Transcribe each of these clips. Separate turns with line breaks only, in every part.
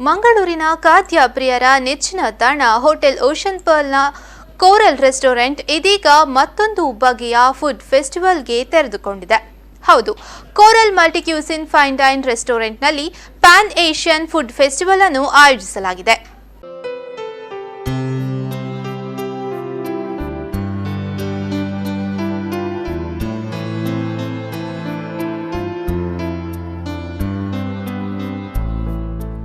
ಮಂಗಳೂರಿನ ಖಾದ್ಯ ಪ್ರಿಯರ ನೆಚ್ಚಿನ ತಾಣ ಹೋಟೆಲ್ ಓಷನ್ ಪರ್ಲ್ನ ಕೋರಲ್ ರೆಸ್ಟೋರೆಂಟ್ ಇದೀಗ ಮತ್ತೊಂದು ಬಗೆಯ ಫುಡ್ ಫೆಸ್ಟಿವಲ್ಗೆ ತೆರೆದುಕೊಂಡಿದೆ. ಹೌದು, coral multi cuisine fine dine ರೆಸ್ಟೋರೆಂಟ್ನಲ್ಲಿ ಪ್ಯಾನ್ ಏಷ್ಯನ್ ಫುಡ್ ಫೆಸ್ಟಿವಲ್ ಅನ್ನು ಆಯೋಜಿಸಲಾಗಿದೆ.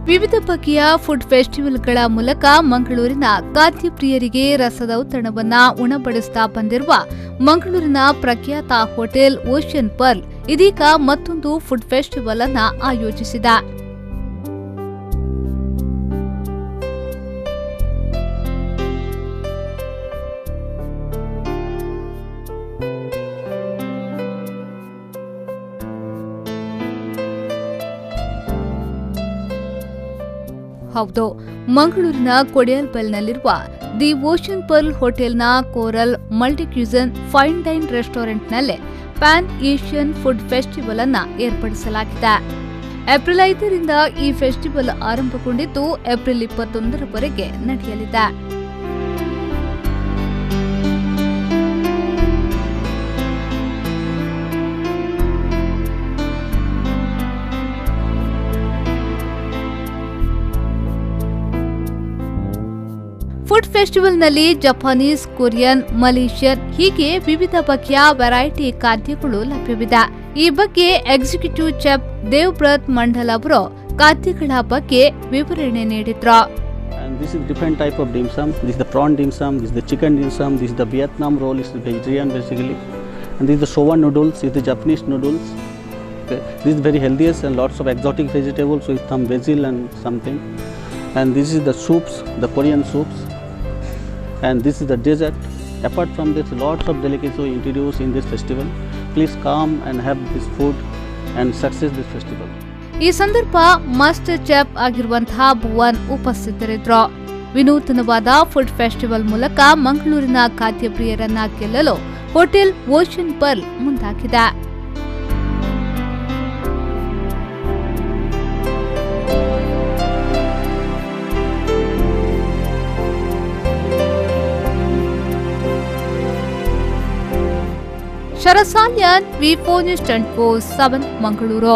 ವಿವಿಧ ಬಗೆಯ ಫುಡ್ ಫೆಸ್ಟಿವಲ್ಗಳ ಮೂಲಕ ಮಂಗಳೂರಿನ ಖಾದ್ಯ ಪ್ರಿಯರಿಗೆ ರಸದೌತಣವನ್ನ ಉಣಬಡಿಸುತ್ತಾ ಬಂದಿರುವ ಮಂಗಳೂರಿನ ಪ್ರಖ್ಯಾತ ಹೋಟೆಲ್ ಓಷನ್ ಪರ್ಲ್ ಇದೀಗ ಮತ್ತೊಂದು ಫುಡ್ ಫೆಸ್ಟಿವಲ್ ಅನ್ನ ಆಯೋಜಿಸಿದೆ. ಹೌದು, ಮಂಗಳೂರಿನ ಕೊಡಿಯಲ್ಬೆಲ್ನಲ್ಲಿರುವ ದಿ ಓಷನ್ ಪರ್ಲ್ ಹೋಟೆಲ್ನ coral multi cuisine fine dine ರೆಸ್ಟೋರೆಂಟ್ನಲ್ಲೇ ಪ್ಯಾನ್ ಏಷ್ಯನ್ ಫುಡ್ ಫೆಸ್ಟಿವಲ್ ಅನ್ನ ಏರ್ಪಡಿಸಲಾಗಿದೆ. ಏಪ್ರಿಲ್ 5ರಿಂದ ಈ ಫೆಸ್ಟಿವಲ್ ಆರಂಭಗೊಂಡಿದ್ದು ಏಪ್ರಿಲ್ 21ರವರೆಗೆ ನಡೆಯಲಿದೆ. ಫುಡ್ ಫೆಸ್ಟಿವಲ್ನಲ್ಲಿ ಜಪಾನೀಸ್, ಕೊರಿಯನ್, ಮಲೇಷಿಯನ್ ಹೀಗೆ ವಿವಿಧ ಬಗೆಯ ವೆರೈಟಿ ಖಾದ್ಯಗಳು ಲಭ್ಯವಿದೆ. ಈ ಬಗ್ಗೆ ಎಕ್ಸಿಕ್ಯೂಟಿವ್ ಚೆಫ್ ದೇವ್ಬ್ರತ್ ಮಂಡಲ್ ಅವರು ಖಾದ್ಯಗಳ ಬಗ್ಗೆ ವಿವರಣೆ ನೀಡಿದ್ರು.
This is different type of dim sum. This is the prawn dim sum, this is the chicken dim sum, this is the Vietnam roll, is vegetarian basically. And this is the soba noodles, this is the Japanese noodles. Okay. This is very healthiest and lots of exotic vegetables with some basil and something. And this is the soups, the Korean soups. And this is the dessert. Apart from this, lots of delicacies we introduce in this festival. Please come and have this food and success this festival.
ಈ ಸಂದರ್ಭ master chef ಆಗಿರುವಂತಹ ಭುವನ್ ಉಪಸ್ಥಿತರಿದ್ದರು. ವಿನೂತನವಾದ food festival ಮೂಲಕ ಮಂಗಳೂರಿನ ಖಾದ್ಯ ಪ್ರಿಯರನ್ನ ಗೆಲ್ಲಲು hotel ocean pearl ಮುಂದಾಗಿದೆ. ಶರಸಾಲ್ಯನ್, ವಿ4 news 24/7 Mangaluru.